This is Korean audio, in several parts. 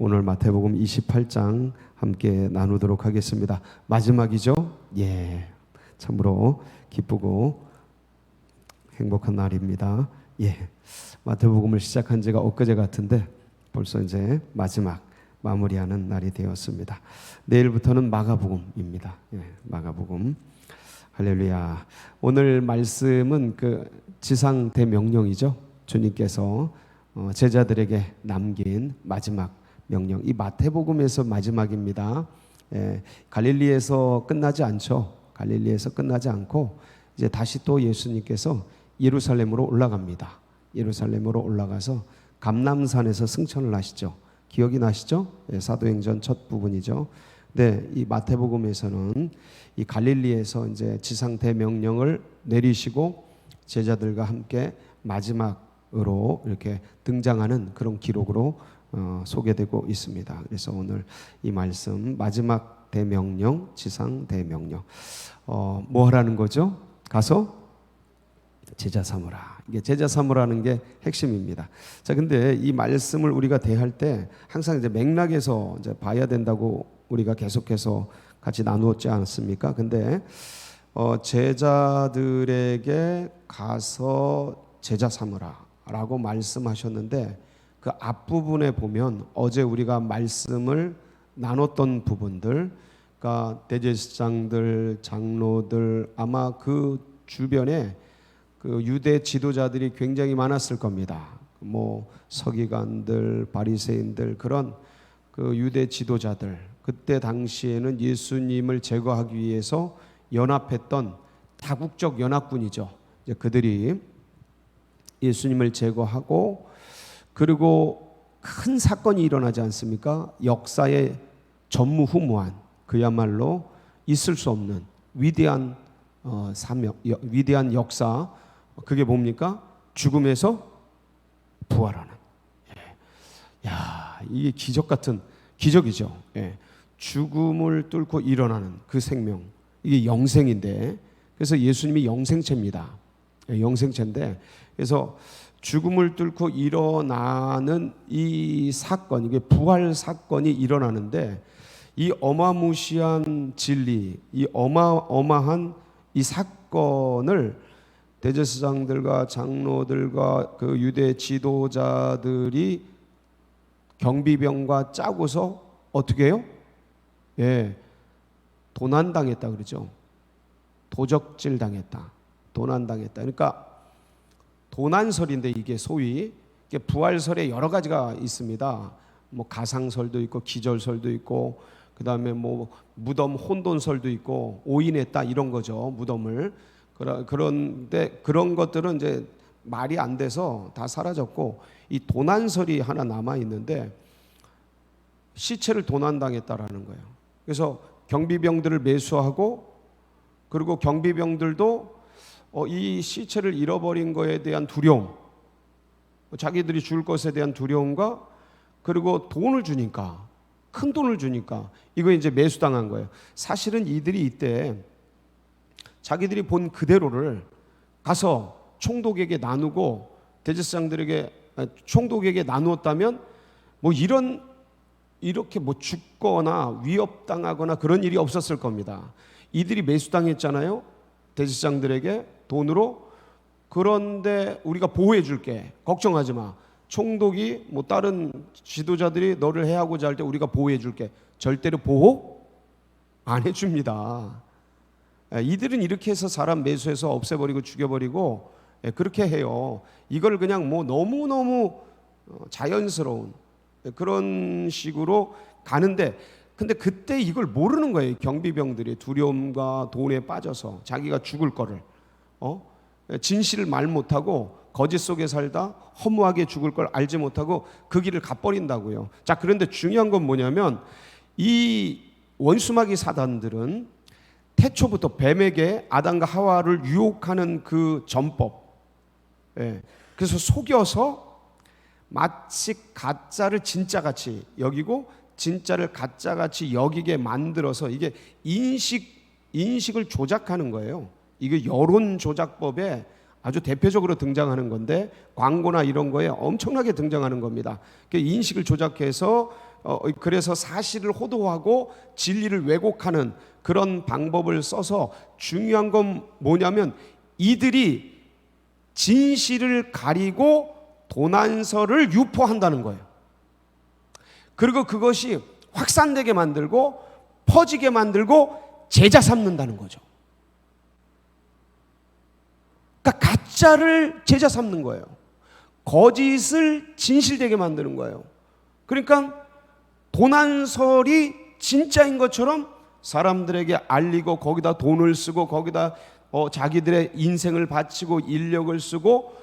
오늘 마태복음 28장 함께 나누도록 하겠습니다. 마지막이죠? 예, 참으로 기쁘고 행복한 날입니다. 예, 마태복음을 시작한 지가 엊그제 같은데 벌써 이제 마지막 마무리하는 날이 되었습니다. 내일부터는 마가복음입니다. 예, 마가복음. 할렐루야. 오늘 말씀은 그 지상 대명령이죠. 주님께서 제자들에게 남긴 마지막 명령. 이 마태복음에서 마지막입니다. 예, 갈릴리에서 끝나지 않죠. 갈릴리에서 끝나지 않고 이제 다시 또 예수님께서 예루살렘으로 올라갑니다. 예루살렘으로 올라가서 감람산에서 승천을 하시죠. 기억이 나시죠? 예, 사도행전 첫 부분이죠. 네, 이 마태복음에서는 이 갈릴리에서 이제 지상 대명령을 내리시고 제자들과 함께 마지막으로 이렇게 등장하는 그런 기록으로 소개되고 있습니다. 그래서 오늘 이 말씀 마지막 대명령, 지상 대명령. 뭐 하라는 거죠? 가서 제자 삼으라. 이게 제자 삼으라는 게 핵심입니다. 자, 근데 이 말씀을 우리가 대할 때 항상 이제 맥락에서 이제 봐야 된다고 우리가 계속해서 같이 나누었지 않습니까? 근데 제자들에게 가서 제자 삼으라라고 말씀하셨는데 그 앞부분에 보면 어제 우리가 말씀을 나눴던 부분들, 그러니까 대제사장들, 장로들, 아마 그 주변에 그 유대 지도자들이 굉장히 많았을 겁니다. 뭐 서기관들, 바리새인들, 그런 그 유대 지도자들, 그때 당시에는 예수님을 제거하기 위해서 연합했던 다국적 연합군이죠. 이제 그들이 예수님을 제거하고 그리고 큰 사건이 일어나지 않습니까? 역사의 전무후무한, 그야말로 있을 수 없는 위대한 사명, 위대한 역사. 그게 뭡니까? 죽음에서 부활하는. 예. 야, 이게 기적 같은 기적이죠. 예. 죽음을 뚫고 일어나는 그 생명, 이게 영생인데, 그래서 예수님이 영생체입니다. 예, 영생체인데, 그래서 죽음을 뚫고 일어나는 이 사건, 이게 부활 사건이 일어나는데, 이 어마무시한 진리, 이 어마어마한 이 사건을 대제사장들과 장로들과 그 유대 지도자들이 경비병과 짜고서 어떻게 해요? 예, 도난당했다 그러죠. 도적질 당했다. 도난당했다. 그러니까 도난설인데 이게 소위 부활설에 여러 가지가 있습니다. 뭐 가상설도 있고 기절설도 있고 그다음에 뭐 무덤 혼돈설도 있고 오인했다 이런 거죠. 무덤을. 그런데 그런 것들은 이제 말이 안 돼서 다 사라졌고 이 도난설이 하나 남아 있는데 시체를 도난당했다라는 거예요. 그래서 경비병들을 매수하고 그리고 경비병들도 이 시체를 잃어버린 거에 대한 두려움, 자기들이 줄 것에 대한 두려움과 그리고 돈을 주니까, 큰 돈을 주니까 이거 이제 매수당한 거예요. 사실은 이들이 이때 자기들이 본 그대로를 가서 총독에게 나누고 대제사장들에게 총독에게 나누었다면 뭐 이렇게 뭐 죽거나 위협당하거나 그런 일이 없었을 겁니다. 이들이 매수당했잖아요. 대제사장들에게 돈으로. 그런데 우리가 보호해 줄게. 걱정하지 마. 총독이 뭐 다른 지도자들이 너를 해하고자 할 때 우리가 보호해 줄게. 절대로 보호 안 해줍니다. 이들은 이렇게 해서 사람 매수해서 없애버리고 죽여버리고 그렇게 해요. 이걸 그냥 뭐 너무너무 자연스러운 그런 식으로 가는데, 근데 그때 이걸 모르는 거예요. 경비병들이 두려움과 돈에 빠져서 자기가 죽을 거를 진실을 말 못하고 거짓 속에 살다 허무하게 죽을 걸 알지 못하고 그 길을 가버린다고요. 자, 그런데 중요한 건 뭐냐면 이 원수마귀 사단들은 태초부터 뱀에게 아담과 하와를 유혹하는 그 전법, 그래서 속여서 마치 가짜를 진짜같이 여기고 진짜를 가짜같이 여기게 만들어서 이게 인식을 조작하는 거예요. 이게 여론 조작법에 아주 대표적으로 등장하는 건데 광고나 이런 거에 엄청나게 등장하는 겁니다. 인식을 조작해서 그래서 사실을 호도하고 진리를 왜곡하는 그런 방법을 써서 중요한 건 뭐냐면 이들이 진실을 가리고 도난설을 유포한다는 거예요. 그리고 그것이 확산되게 만들고 퍼지게 만들고 제자 삼는다는 거죠. 그러니까 가짜를 제자 삼는 거예요. 거짓을 진실되게 만드는 거예요. 그러니까 도난설이 진짜인 것처럼 사람들에게 알리고 거기다 돈을 쓰고 거기다 자기들의 인생을 바치고 인력을 쓰고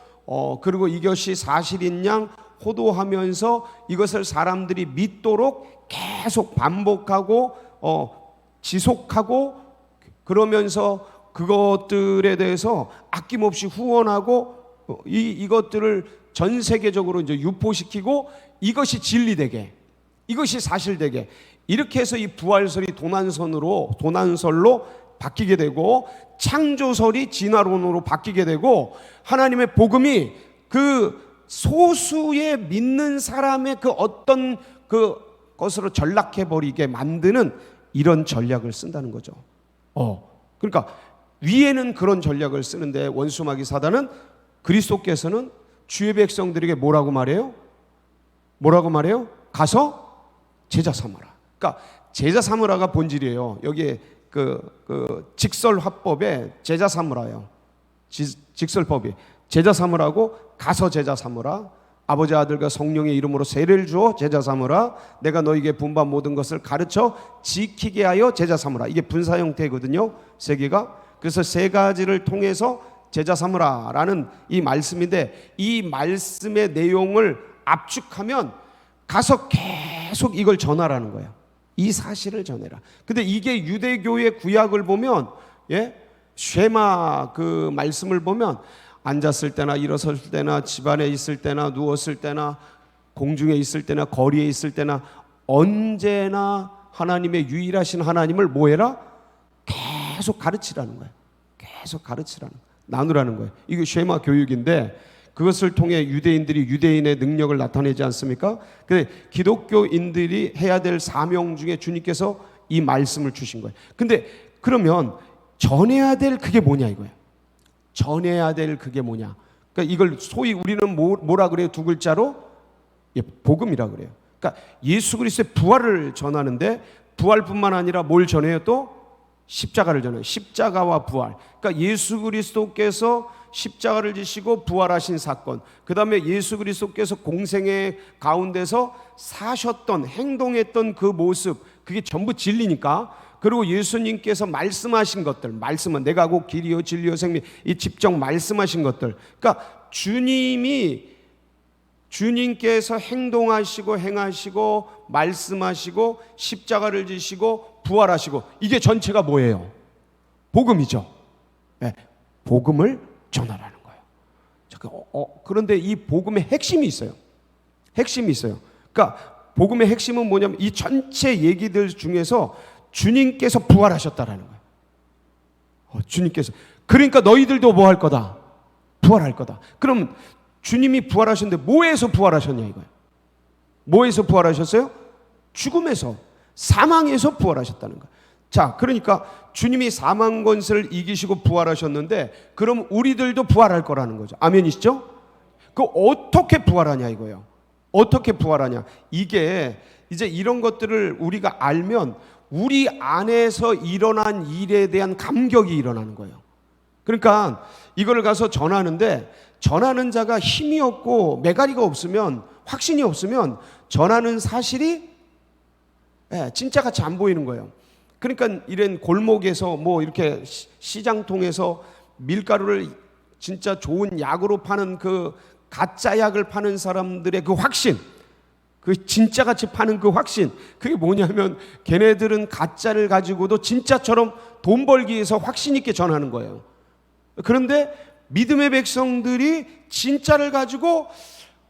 그리고 이것이 사실인 양 호도하면서 이것을 사람들이 믿도록 계속 반복하고 지속하고 그러면서 그것들에 대해서 아낌없이 후원하고 이것들을 전 세계적으로 이제 유포시키고 이것이 진리되게 이것이 사실되게 이렇게 해서 이 부활설이 도난설로 바뀌게 되고 창조설이 진화론으로 바뀌게 되고 하나님의 복음이 그 소수의 믿는 사람의 그 어떤 그 것으로 전락해버리게 만드는 이런 전략을 쓴다는 거죠. 그러니까 위에는 그런 전략을 쓰는데 원수마귀 사단은 그리스도께서는 주의 백성들에게 뭐라고 말해요? 가서 제자 삼으라. 그러니까 제자 삼으라가 본질이에요. 여기에 그 직설 화법에 제자 삼으라요. 직설법이 제자 삼으라고 가서 제자 삼으라. 아버지 아들과 성령의 이름으로 세례를 주어 제자 삼으라. 내가 너에게 분반 모든 것을 가르쳐 지키게 하여 제자 삼으라. 이게 분사 형태거든요. 세 개가. 그래서 세 가지를 통해서 제자 삼으라라는 이 말씀인데 이 말씀의 내용을 압축하면 가서 계속 이걸 전하라는 거예요. 이 사실을 전해라. 근데 이게 유대교의 구약을 보면 쉐마 그 말씀을 보면 앉았을 때나 일어섰을 때나 집안에 있을 때나 누웠을 때나 공중에 있을 때나 거리에 있을 때나 언제나 하나님의 유일하신 하나님을 뭐해라? 계속 가르치라는 거예요. 계속 가르치라는 거예요. 나누라는 거예요. 이게 쉐마 교육인데 그것을 통해 유대인들이 유대인의 능력을 나타내지 않습니까? 근데 기독교인들이 해야 될 사명 중에 주님께서 이 말씀을 주신 거예요. 근데 그러면 전해야 될 그게 뭐냐 이거예요. 전해야 될 그게 뭐냐. 그러니까 이걸 소위 우리는 뭐라 그래요? 두 글자로 복음이라 그래요. 그러니까 예수 그리스도의 부활을 전하는데 부활뿐만 아니라 뭘 전해요? 또 십자가를 전해요. 십자가와 부활. 그러니까 예수 그리스도께서 십자가를 지시고 부활하신 사건, 그 다음에 예수 그리스도께서 공생의 가운데서 사셨던 행동했던 그 모습, 그게 전부 진리니까. 그리고 예수님께서 말씀하신 것들, 말씀은 내가 곧 길이요 진리요 생명, 이 직접 말씀하신 것들, 그러니까 주님께서 행동하시고 행하시고 말씀하시고 십자가를 지시고 부활하시고, 이게 전체가 뭐예요? 복음이죠. 네, 복음을 전하라는 거예요. 그런데 이 복음의 핵심이 있어요. 그러니까 복음의 핵심은 뭐냐면 이 전체 얘기들 중에서 주님께서 부활하셨다라는 거예요. 주님께서. 그러니까 너희들도 뭐 할 거다? 부활할 거다. 그럼 주님이 부활하셨는데 뭐에서 부활하셨냐 이거예요. 뭐에서 부활하셨어요? 죽음에서, 사망에서 부활하셨다는 거예요. 자, 그러니까 주님이 사망 권세를 이기시고 부활하셨는데 그럼 우리들도 부활할 거라는 거죠. 아멘이시죠? 그 어떻게 부활하냐 이거예요. 어떻게 부활하냐. 이게 이제 이런 것들을 우리가 알면 우리 안에서 일어난 일에 대한 감격이 일어나는 거예요. 그러니까 이걸 가서 전하는데 전하는 자가 힘이 없고 매가리가 없으면, 확신이 없으면 전하는 사실이 진짜같이 안 보이는 거예요. 그러니까 이런 골목에서 뭐 이렇게 시장통에서 밀가루를 진짜 좋은 약으로 파는 그 가짜 약을 파는 사람들의 그 확신, 그 진짜같이 파는 그 확신, 그게 뭐냐면 걔네들은 가짜를 가지고도 진짜처럼 돈 벌기 위해서 확신 있게 전하는 거예요. 그런데 믿음의 백성들이 진짜를 가지고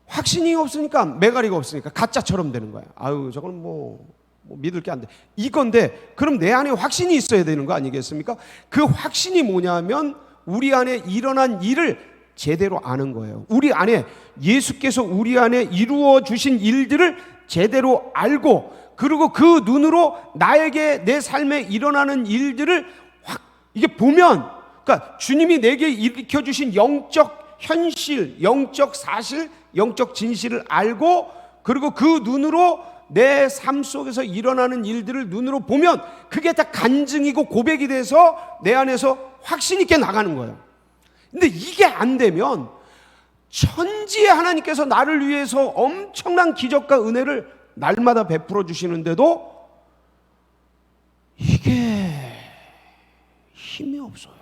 확신이 없으니까, 매가리가 없으니까 가짜처럼 되는 거예요. 아유, 저건 뭐 믿을 게 안 돼. 이건데 그럼 내 안에 확신이 있어야 되는 거 아니겠습니까? 그 확신이 뭐냐면 우리 안에 일어난 일을 제대로 아는 거예요. 우리 안에 예수께서 우리 안에 이루어 주신 일들을 제대로 알고, 그리고 그 눈으로 나에게 내 삶에 일어나는 일들을 확 이게 보면, 그러니까 주님이 내게 일으켜 주신 영적 현실, 영적 사실, 영적 진실을 알고, 그리고 그 눈으로 내 삶 속에서 일어나는 일들을 눈으로 보면 그게 다 간증이고 고백이 돼서 내 안에서 확신 있게 나가는 거예요. 근데 이게 안 되면 천지의 하나님께서 나를 위해서 엄청난 기적과 은혜를 날마다 베풀어 주시는데도 이게 힘이 없어요.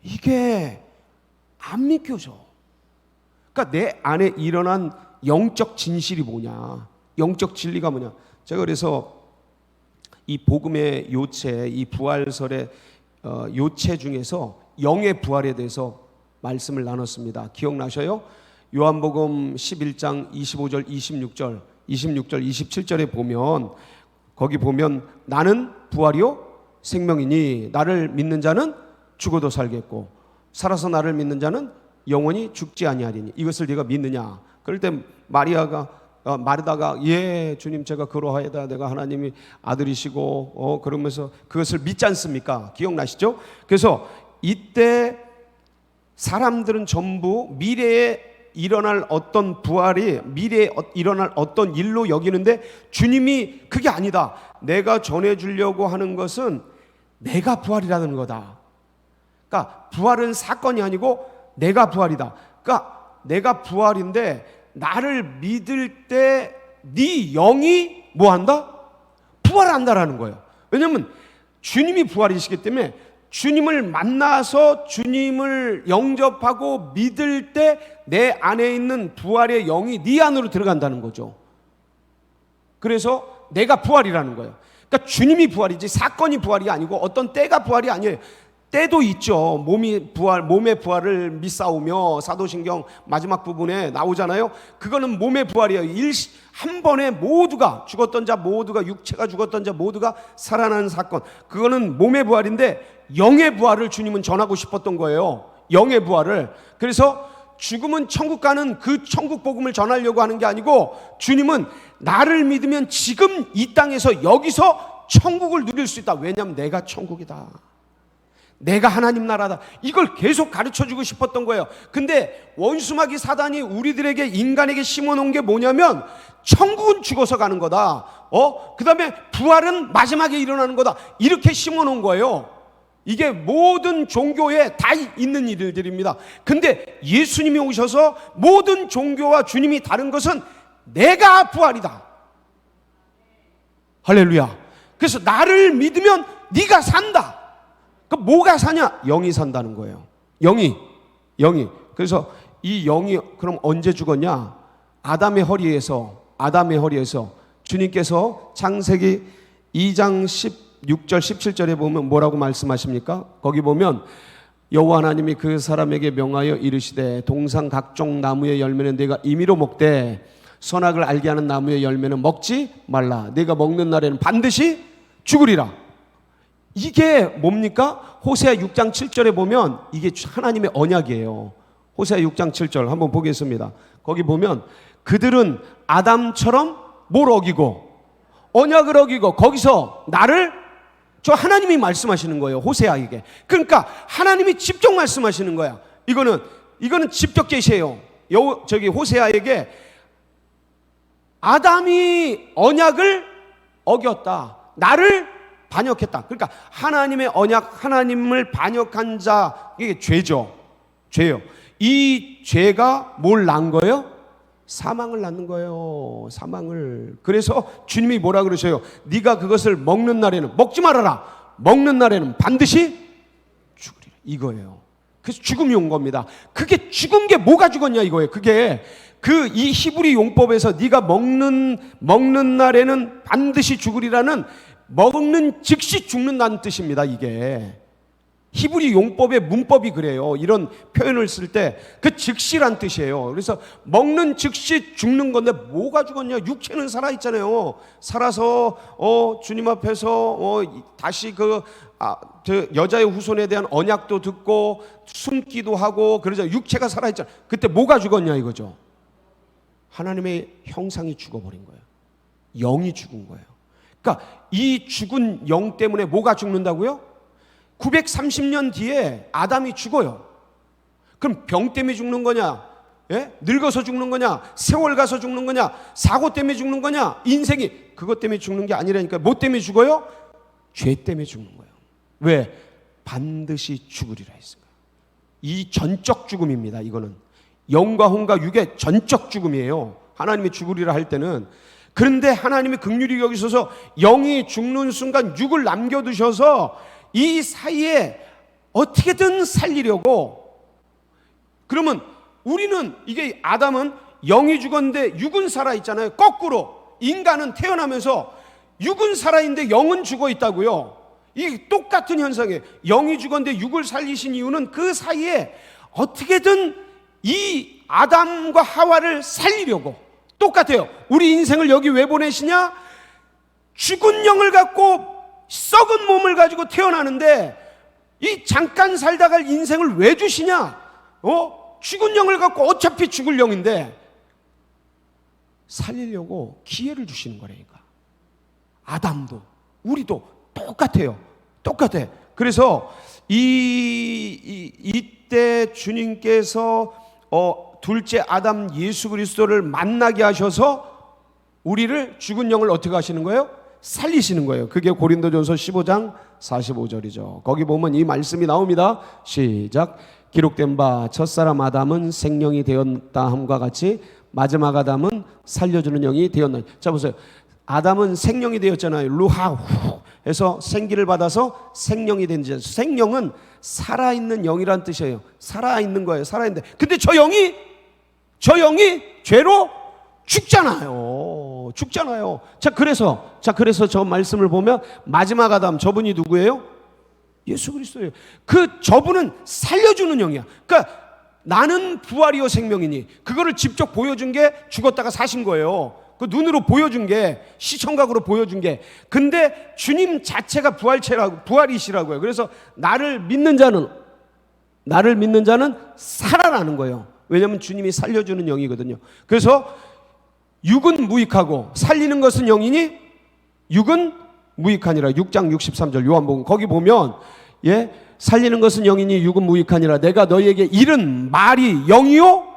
이게 안 믿겨져. 그러니까 내 안에 일어난 영적 진실이 뭐냐, 영적 진리가 뭐냐. 제가 그래서 이 복음의 요체, 이 부활설의 요체 중에서 영의 부활에 대해서 말씀을 나눴습니다. 기억나셔요? 요한복음 11장 25절, 26절, 27절에 보면, 거기 보면 나는 부활이요 생명이니 나를 믿는 자는 죽어도 살겠고 살아서 나를 믿는 자는 영원히 죽지 아니하리니 이것을 네가 믿느냐. 그럴 때 마르다가 예 주님 제가 그러하여다 내가 하나님이 아들이시고 그러면서 그것을 믿지 않습니까? 기억나시죠? 그래서 이때 사람들은 전부 미래에 일어날 어떤 부활이 미래에 일어날 어떤 일로 여기는데 주님이 그게 아니다. 내가 전해주려고 하는 것은 내가 부활이라는 거다. 그러니까 부활은 사건이 아니고 내가 부활이다. 그러니까 내가 부활인데 나를 믿을 때 네 영이 뭐한다? 부활한다라는 거예요. 왜냐하면 주님이 부활이시기 때문에 주님을 만나서 주님을 영접하고 믿을 때 내 안에 있는 부활의 영이 네 안으로 들어간다는 거죠. 그래서 내가 부활이라는 거예요. 그러니까 주님이 부활이지 사건이 부활이 아니고 어떤 때가 부활이 아니에요. 때도 있죠. 몸의 부활을 믿사오며 사도신경 마지막 부분에 나오잖아요. 그거는 몸의 부활이에요. 한 번에 모두가 죽었던 자 모두가 육체가 죽었던 자 모두가 살아나는 사건. 그거는 몸의 부활인데 영의 부활을 주님은 전하고 싶었던 거예요. 영의 부활을. 그래서 죽으면 천국 가는 그 천국 복음을 전하려고 하는 게 아니고 주님은 나를 믿으면 지금 이 땅에서 여기서 천국을 누릴 수 있다. 왜냐하면 내가 천국이다. 내가 하나님 나라다. 이걸 계속 가르쳐주고 싶었던 거예요. 근데 원수마귀 사단이 우리들에게 인간에게 심어놓은 게 뭐냐면 천국은 죽어서 가는 거다. 그 다음에 부활은 마지막에 일어나는 거다. 이렇게 심어놓은 거예요. 이게 모든 종교에 다 있는 일들입니다. 근데 예수님이 오셔서 모든 종교와 주님이 다른 것은 내가 부활이다. 할렐루야. 그래서 나를 믿으면 네가 산다. 그 뭐가 사냐? 영이 산다는 거예요. 영이. 그래서 이 영이 그럼 언제 죽었냐? 아담의 허리에서 주님께서 창세기 2장 16절 17절에 보면 뭐라고 말씀하십니까? 거기 보면 여호와 하나님이 그 사람에게 명하여 이르시되 동산 각종 나무의 열매는 네가 임의로 먹되 선악을 알게 하는 나무의 열매는 먹지 말라. 네가 먹는 날에는 반드시 죽으리라. 이게 뭡니까? 호세아 6장 7절에 보면 이게 하나님의 언약이에요. 호세아 6장 7절 한번 보겠습니다. 거기 보면 그들은 아담처럼 뭘 어기고 언약을 어기고 거기서 나를 저 하나님이 말씀하시는 거예요. 호세아에게. 그러니까 하나님이 직접 말씀하시는 거야. 이거는 직접 계시예요. 저기 호세아에게 아담이 언약을 어겼다. 나를 반역했다. 그러니까 하나님의 언약, 하나님을 반역한 자, 이게 죄죠. 죄요. 이 죄가 뭘 낳은 거예요? 사망을 낳는 거예요. 사망을. 그래서 주님이 뭐라 그러셔요? 네가 그것을 먹는 날에는 먹지 말아라. 먹는 날에는 반드시 죽으리라. 이거예요. 그래서 죽음이 온 겁니다. 그게 죽은 게 뭐가 죽었냐 이거예요. 그게 이 히브리 용법에서 네가 먹는 날에는 반드시 죽으리라는 먹는 즉시 죽는다는 뜻입니다. 이게 히브리 용법의 문법이 그래요. 이런 표현을 쓸 때 그 즉시란 뜻이에요. 그래서 먹는 즉시 죽는 건데 뭐가 죽었냐? 육체는 살아있잖아요. 살아서 주님 앞에서 다시 그 여자의 후손에 대한 언약도 듣고 숨기도 하고 그러자 육체가 살아있잖아요. 그때 뭐가 죽었냐 이거죠. 하나님의 형상이 죽어버린 거예요. 영이 죽은 거예요. 그러니까 이 죽은 영 때문에 뭐가 죽는다고요? 930년 뒤에 아담이 죽어요. 그럼 병 때문에 죽는 거냐? 예? 늙어서 죽는 거냐? 세월 가서 죽는 거냐? 사고 때문에 죽는 거냐? 인생이 그것 때문에 죽는 게 아니라니까. 뭐 때문에 죽어요? 죄 때문에 죽는 거예요. 왜? 반드시 죽으리라 했습니다. 이 전적 죽음입니다. 이거는 영과 혼과 육의 전적 죽음이에요. 하나님이 죽으리라 할 때는. 그런데 하나님이 긍휼히 여기셔서 영이 죽는 순간 육을 남겨두셔서 이 사이에 어떻게든 살리려고. 그러면 우리는, 이게 아담은 영이 죽었는데 육은 살아있잖아요. 거꾸로 인간은 태어나면서 육은 살아있는데 영은 죽어있다고요. 이게 똑같은 현상이에요. 영이 죽었는데 육을 살리신 이유는 그 사이에 어떻게든 이 아담과 하와를 살리려고. 똑같아요. 우리 인생을 여기 왜 보내시냐? 죽은 영을 갖고 썩은 몸을 가지고 태어나는데 이 잠깐 살다가 인생을 왜 주시냐? 죽은 영을 갖고 어차피 죽을 영인데 살리려고 기회를 주시는 거라니까. 아담도 우리도 똑같아요. 똑같아. 그래서 이때 주님께서 둘째 아담 예수 그리스도를 만나게 하셔서 우리를 죽은 영을 어떻게 하시는 거예요? 살리시는 거예요. 그게 고린도전서 15장 45절이죠. 거기 보면 이 말씀이 나옵니다. 시작. 기록된 바 첫사람 아담은 생령이 되었다 함과 같이 마지막 아담은 살려주는 영이 되었나. 자 보세요. 아담은 생령이 되었잖아요. 루하 해서 생기를 받아서 생령이 된 자. 생령은 살아있는 영이란 뜻이에요. 살아있는 거예요. 살아있는데 근데 저 영이 죄로 죽잖아요. 자 그래서 저 말씀을 보면 마지막 아담, 저분이 누구예요? 예수 그리스도예요. 그 저분은 살려주는 영이야. 그러니까 나는 부활이요 생명이니 그거를 직접 보여준 게 죽었다가 사신 거예요. 그 눈으로 보여준 게, 시청각으로 보여준 게. 근데 주님 자체가 부활이시라고요. 그래서 나를 믿는 자는 살아나는 거예요. 왜냐하면 주님이 살려주는 영이거든요. 그래서 육은 무익하고 살리는 것은 영이니 육은 무익하니라. 6장 63절 요한복음 거기 보면 살리는 것은 영이니 육은 무익하니라. 내가 너희에게 이른 말이 영이요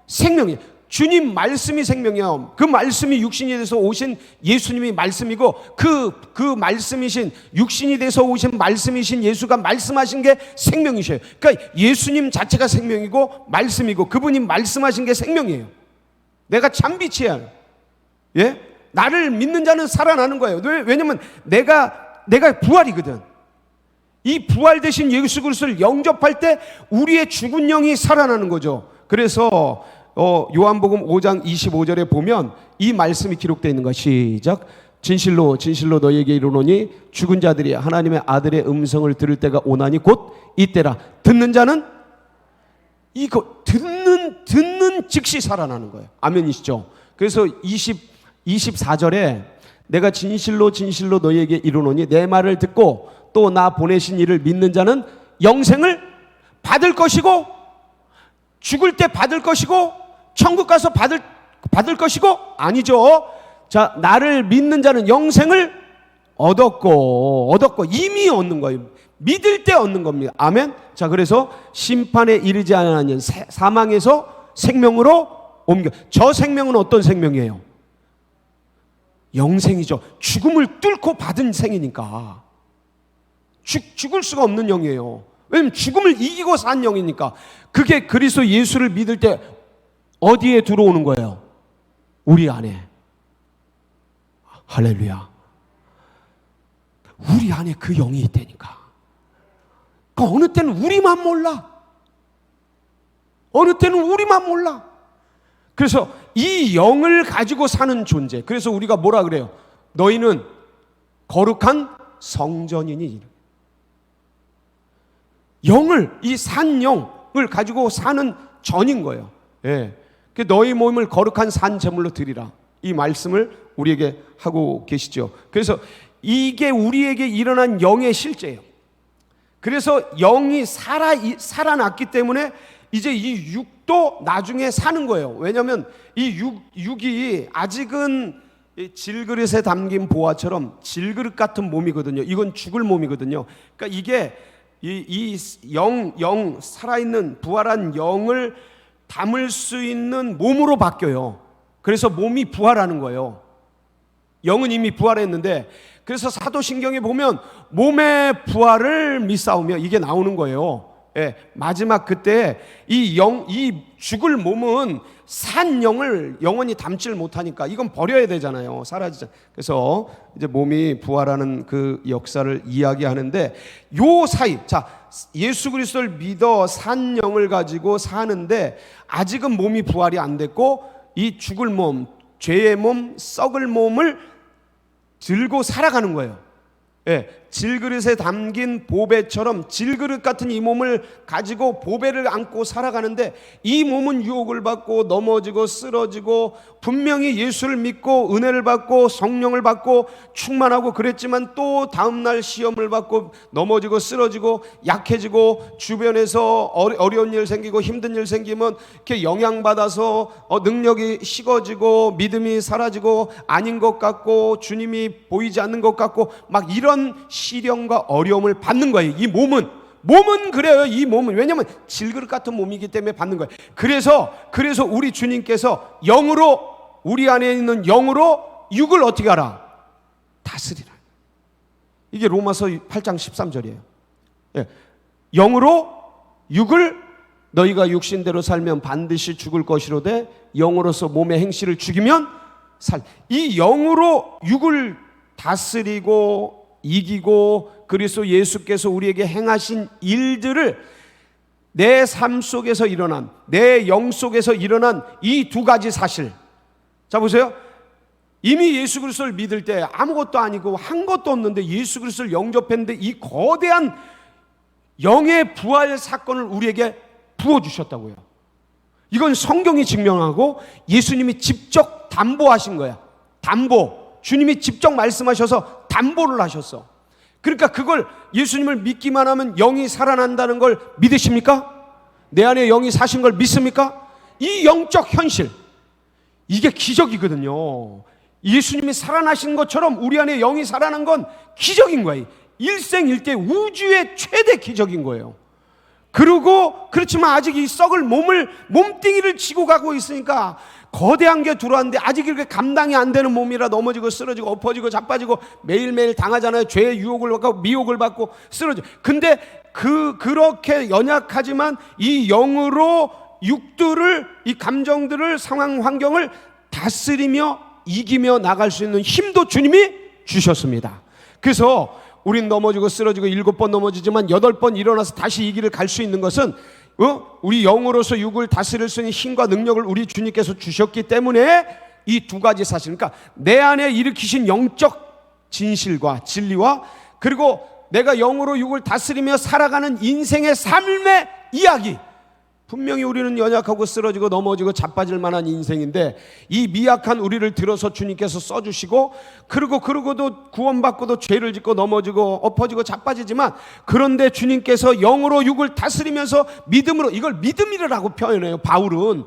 생명이야. 주님 말씀이 생명이야. 그 말씀이 육신이 돼서 오신 예수님이 말씀이고 그 말씀이신 육신이 돼서 오신 말씀이신 예수가 말씀하신 게 생명이셔요. 그러니까 예수님 자체가 생명이고 말씀이고 그분이 말씀하신 게 생명이에요. 내가 참빛이야. 나를 믿는 자는 살아나는 거예요. 왜냐면 내가 부활이거든. 이 부활 되신 예수 그리스도를 영접할 때 우리의 죽은 영이 살아나는 거죠. 그래서 요한복음 5장 25절에 보면 이 말씀이 기록되어 있는 것. 시작. 진실로 진실로 너희에게 이르노니 죽은 자들이 하나님의 아들의 음성을 들을 때가 오나니 곧 이때라. 듣는 자는 이거 듣는 즉시 살아나는 거예요. 아멘이시죠? 그래서 24절에 내가 진실로 진실로 너희에게 이르노니 내 말을 듣고 또 나 보내신 이를 믿는 자는 영생을 받을 것이고 죽을 때 받을 것이고 천국 가서 받을 것이고 아니죠. 자, 나를 믿는 자는 영생을 얻었고 이미 얻는 거예요. 믿을 때 얻는 겁니다. 아멘. 자, 그래서 심판에 이르지 않은 사망에서 생명으로 옮겨. 저 생명은 어떤 생명이에요? 영생이죠. 죽음을 뚫고 받은 생이니까. 죽을 수가 없는 영이에요. 왜냐면 죽음을 이기고 산 영이니까. 그게 그리스도 예수를 믿을 때 어디에 들어오는 거예요? 우리 안에. 할렐루야. 우리 안에 그 영이 있다니까. 그러니까 어느 때는 우리만 몰라. 어느 때는 우리만 몰라. 그래서 이 영을 가지고 사는 존재. 그래서 우리가 뭐라 그래요? 너희는 거룩한 성전이니. 영을, 이 산 영을 가지고 사는 전인 거예요. 너희 몸을 거룩한 산 제물로 드리라. 이 말씀을 우리에게 하고 계시죠. 그래서 이게 우리에게 일어난 영의 실제예요. 그래서 영이 살아났기 때문에 이제 이 육도 나중에 사는 거예요. 왜냐하면 이 육이 아직은 질그릇에 담긴 보화처럼 질그릇 같은 몸이거든요. 이건 죽을 몸이거든요. 그러니까 이게 이 살아있는 부활한 영을 담을 수 있는 몸으로 바뀌어요. 그래서 몸이 부활하는 거예요. 영은 이미 부활했는데, 그래서 사도신경에 보면 몸의 부활을 믿사오며 이게 나오는 거예요. 예, 마지막 그때 이 죽을 몸은 산 영을 영원히 담질 못하니까 이건 버려야 되잖아요. 사라지자. 그래서 이제 몸이 부활하는 그 역사를 이야기하는데, 요 사이, 자, 예수 그리스도를 믿어 산 영을 가지고 사는데 아직은 몸이 부활이 안 됐고, 이 죽을 몸, 죄의 몸, 썩을 몸을 들고 살아가는 거예요. 예, 질그릇에 담긴 보배처럼 질그릇 같은 이 몸을 가지고 보배를 안고 살아가는데, 이 몸은 유혹을 받고 넘어지고 쓰러지고 분명히 예수를 믿고 은혜를 받고 성령을 받고 충만하고 그랬지만 또 다음날 시험을 받고 넘어지고 쓰러지고 약해지고 주변에서 어려운 일 생기고 힘든 일 생기면 이렇게 영향받아서 능력이 식어지고 믿음이 사라지고 아닌 것 같고 주님이 보이지 않는 것 같고 막 이런 시련과 어려움을 받는 거예요. 이 몸은 그래요. 이 몸은, 왜냐하면 질그릇 같은 몸이기 때문에 받는 거예요. 그래서 우리 주님께서 영으로, 우리 안에 있는 영으로 육을 어떻게 하라? 다스리라. 이게 로마서 8장 13절이에요. 예. 영으로 육을, 너희가 육신대로 살면 반드시 죽을 것이로되 영으로서 몸의 행실을 죽이면 살. 이 영으로 육을 다스리고 이기고 그리스도 예수께서 우리에게 행하신 일들을 내 삶 속에서 일어난, 내 영 속에서 일어난 이 두 가지 사실. 자, 보세요. 이미 예수 그리스도를 믿을 때 아무것도 아니고 한 것도 없는데 예수 그리스도를 영접했는데 이 거대한 영의 부활 사건을 우리에게 부어주셨다고요. 이건 성경이 증명하고 예수님이 직접 담보하신 거야. 담보. 주님이 직접 말씀하셔서 담보를 하셨어. 그러니까 그걸, 예수님을 믿기만 하면 영이 살아난다는 걸 믿으십니까? 내 안에 영이 사신 걸 믿습니까? 이 영적 현실, 이게 기적이거든요. 예수님이 살아나신 것처럼 우리 안에 영이 살아난 건 기적인 거예요. 일생일대 우주의 최대 기적인 거예요. 그리고 그렇지만 아직 이 썩을 몸뚱이를 지고 가고 있으니까 거대한 게 들어왔는데 아직 이렇게 감당이 안 되는 몸이라 넘어지고 쓰러지고 엎어지고 자빠지고 매일매일 당하잖아요. 죄의 유혹을 받고 미혹을 받고 쓰러져. 근데 그렇게 연약하지만 이 영으로 육들을, 이 감정들을, 상황 환경을 다스리며 이기며 나갈 수 있는 힘도 주님이 주셨습니다. 그래서 우린 넘어지고 쓰러지고 7번 넘어지지만 8번 일어나서 다시 이 길을 갈 수 있는 것은 우리 영으로서 육을 다스릴 수 있는 힘과 능력을 우리 주님께서 주셨기 때문에 이 두 가지 사실, 그러니까 내 안에 일으키신 영적 진실과 진리와, 그리고 내가 영으로 육을 다스리며 살아가는 인생의 삶의 이야기. 분명히 우리는 연약하고 쓰러지고 넘어지고 자빠질 만한 인생인데 이 미약한 우리를 들어서 주님께서 써주시고, 그러고도 구원받고도 죄를 짓고 넘어지고 엎어지고 자빠지지만, 그런데 주님께서 영으로 육을 다스리면서 믿음으로, 이걸 믿음이라고 표현해요. 바울은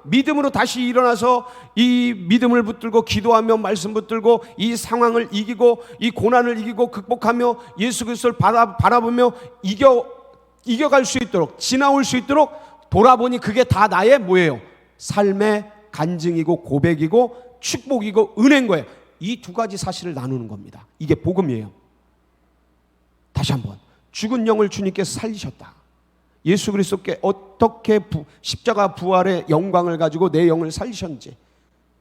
믿음으로 다시 일어나서 이 믿음을 붙들고 기도하며 말씀 붙들고 이 상황을 이기고 이 고난을 이기고 극복하며 예수 그리스도를 바라보며 이겨갈 수 있도록, 지나올 수 있도록 돌아보니 그게 다 나의 뭐예요? 삶의 간증이고 고백이고 축복이고 은혜인 거예요. 이 두 가지 사실을 나누는 겁니다. 이게 복음이에요. 다시 한번, 죽은 영을 주님께서 살리셨다. 예수 그리스도께 어떻게 십자가 부활의 영광을 가지고 내 영을 살리셨는지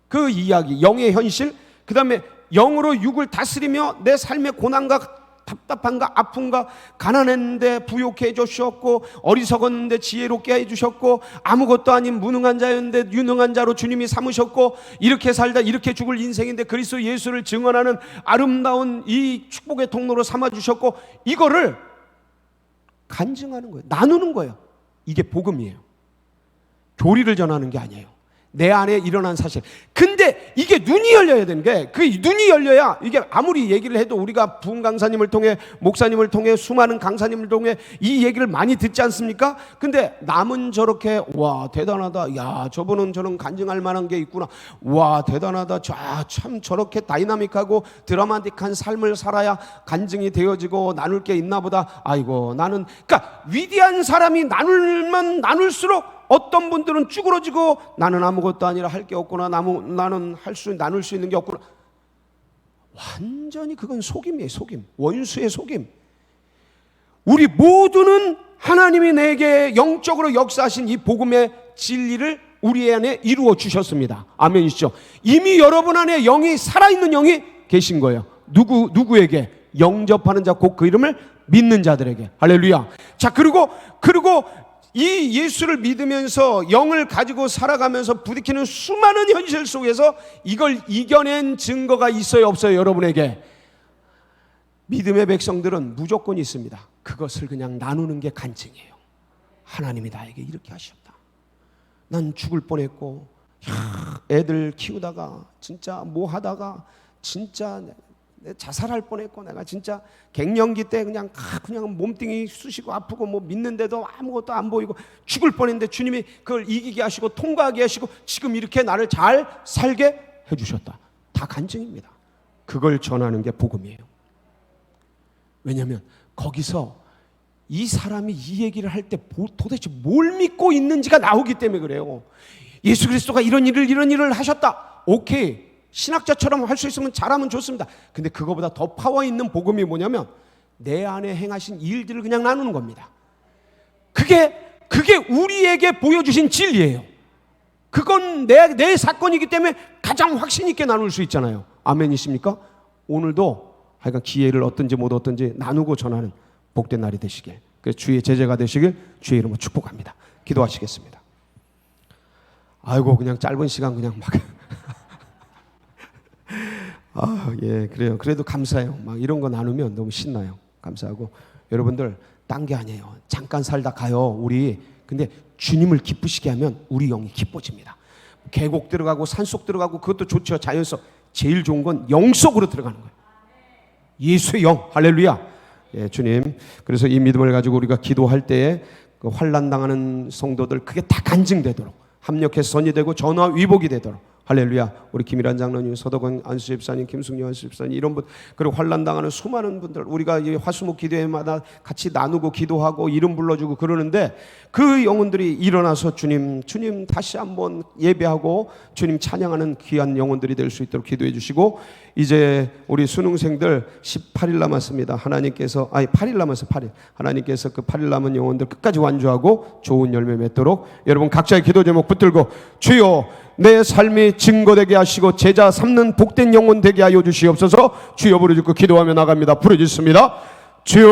그 이야기, 영의 현실, 그 다음에 영으로 육을 다스리며 내 삶의 고난과 답답한가 아픈가, 가난했는데 부욕해 해주셨고 어리석었는데 지혜롭게 해주셨고 아무것도 아닌 무능한 자였는데 유능한 자로 주님이 삼으셨고, 이렇게 살다 이렇게 죽을 인생인데 그리스도 예수를 증언하는 아름다운 이 축복의 통로로 삼아주셨고, 이거를 간증하는 거예요. 나누는 거예요. 이게 복음이에요. 교리를 전하는 게 아니에요. 내 안에 일어난 사실. 근데 이게 눈이 열려야 되는 게, 그 눈이 열려야 이게 아무리 얘기를 해도 우리가 부흥 강사님을 통해, 목사님을 통해, 수많은 강사님을 통해 이 얘기를 많이 듣지 않습니까? 근데 남은 저렇게 와 대단하다, 야 저분은 저런 간증할 만한 게 있구나, 와 대단하다, 참 저렇게 다이나믹하고 드라마틱한 삶을 살아야 간증이 되어지고 나눌 게 있나 보다. 아이고 나는, 그러니까 위대한 사람이 나누면 나눌수록 어떤 분들은 쭈그러지고 나는 아무것도 아니라 할 게 없구나, 나는 나눌 수 있는 게 없구나. 완전히 그건 속임이에요. 속임, 원수의 속임. 우리 모두는 하나님이 내게 영적으로 역사하신 이 복음의 진리를 우리 안에 이루어 주셨습니다. 아멘이시죠? 이미 여러분 안에 영이, 살아있는 영이 계신 거예요. 누구에게? 영접하는 자, 곧 그 이름을 믿는 자들에게. 할렐루야. 자, 그리고 이 예수를 믿으면서 영을 가지고 살아가면서 부딪히는 수많은 현실 속에서 이걸 이겨낸 증거가 있어요, 없어요? 여러분에게 믿음의 백성들은 무조건 있습니다. 그것을 그냥 나누는 게 간증이에요. 하나님이 나에게 이렇게 하셨다. 난 죽을 뻔했고, 애들 키우다가 진짜 뭐 하다가 진짜 자살할 뻔했고, 내가 진짜 갱년기 때 그냥 몸뚱이 쑤시고 아프고 뭐 믿는데도 아무것도 안 보이고 죽을 뻔했는데 주님이 그걸 이기게 하시고 통과하게 하시고 지금 이렇게 나를 잘 살게 해주셨다. 다 간증입니다. 그걸 전하는 게 복음이에요. 왜냐하면 거기서 이 사람이 이 얘기를 할 때 도대체 뭘 믿고 있는지가 나오기 때문에 그래요. 예수 그리스도가 이런 일을 하셨다. 오케이, 신학자처럼 할 수 있으면 잘하면 좋습니다. 근데 그거보다 더 파워 있는 복음이 뭐냐면 내 안에 행하신 일들을 그냥 나누는 겁니다. 그게 우리에게 보여주신 진리예요. 그건 내 사건이기 때문에 가장 확신 있게 나눌 수 있잖아요. 아멘이십니까? 오늘도 하여간 기회를 얻든지 못 얻든지 나누고 전하는 복된 날이 되시길, 그래서 주의 제자가 되시길 주의 이름으로 축복합니다. 기도하시겠습니다. 아이고 그냥 짧은 시간 그냥 막 예, 그래요. 그래도 감사해요. 막 이런 거 나누면 너무 신나요. 감사하고, 여러분들 딴 게 아니에요. 잠깐 살다 가요, 우리. 근데 주님을 기쁘시게 하면 우리 영이 기뻐집니다. 계곡 들어가고 산속 들어가고 그것도 좋죠, 자연속. 제일 좋은 건 영속으로 들어가는 거예요. 예수의 영, 할렐루야. 예, 주님. 그래서 이 믿음을 가지고 우리가 기도할 때에 그 환난 당하는 성도들 그게 다 간증되도록, 합력해서 선이 되고 전화 위복이 되도록. 할렐루야. 우리 김일환 장로님, 서덕원 안수 집사님, 김승려 안수 집사님, 이런 분, 그리고 환난 당하는 수많은 분들, 우리가 이 화수목 기도회마다 같이 나누고 기도하고 이름 불러주고 그러는데 그 영혼들이 일어나서 주님 다시 한번 예배하고 주님 찬양하는 귀한 영혼들이 될 수 있도록 기도해 주시고, 이제 우리 수능생들 18일 남았습니다. 하나님께서 8일 남았어요. 8일. 하나님께서 그 8일 남은 영혼들 끝까지 완주하고 좋은 열매 맺도록 여러분 각자의 기도 제목 붙들고, 주여 내 삶이 증거되게 하시고 제자 삼는 복된 영혼 되게 하여 주시옵소서. 주여 부르짖고 기도하며 나갑니다. 부르짖습니다. 주여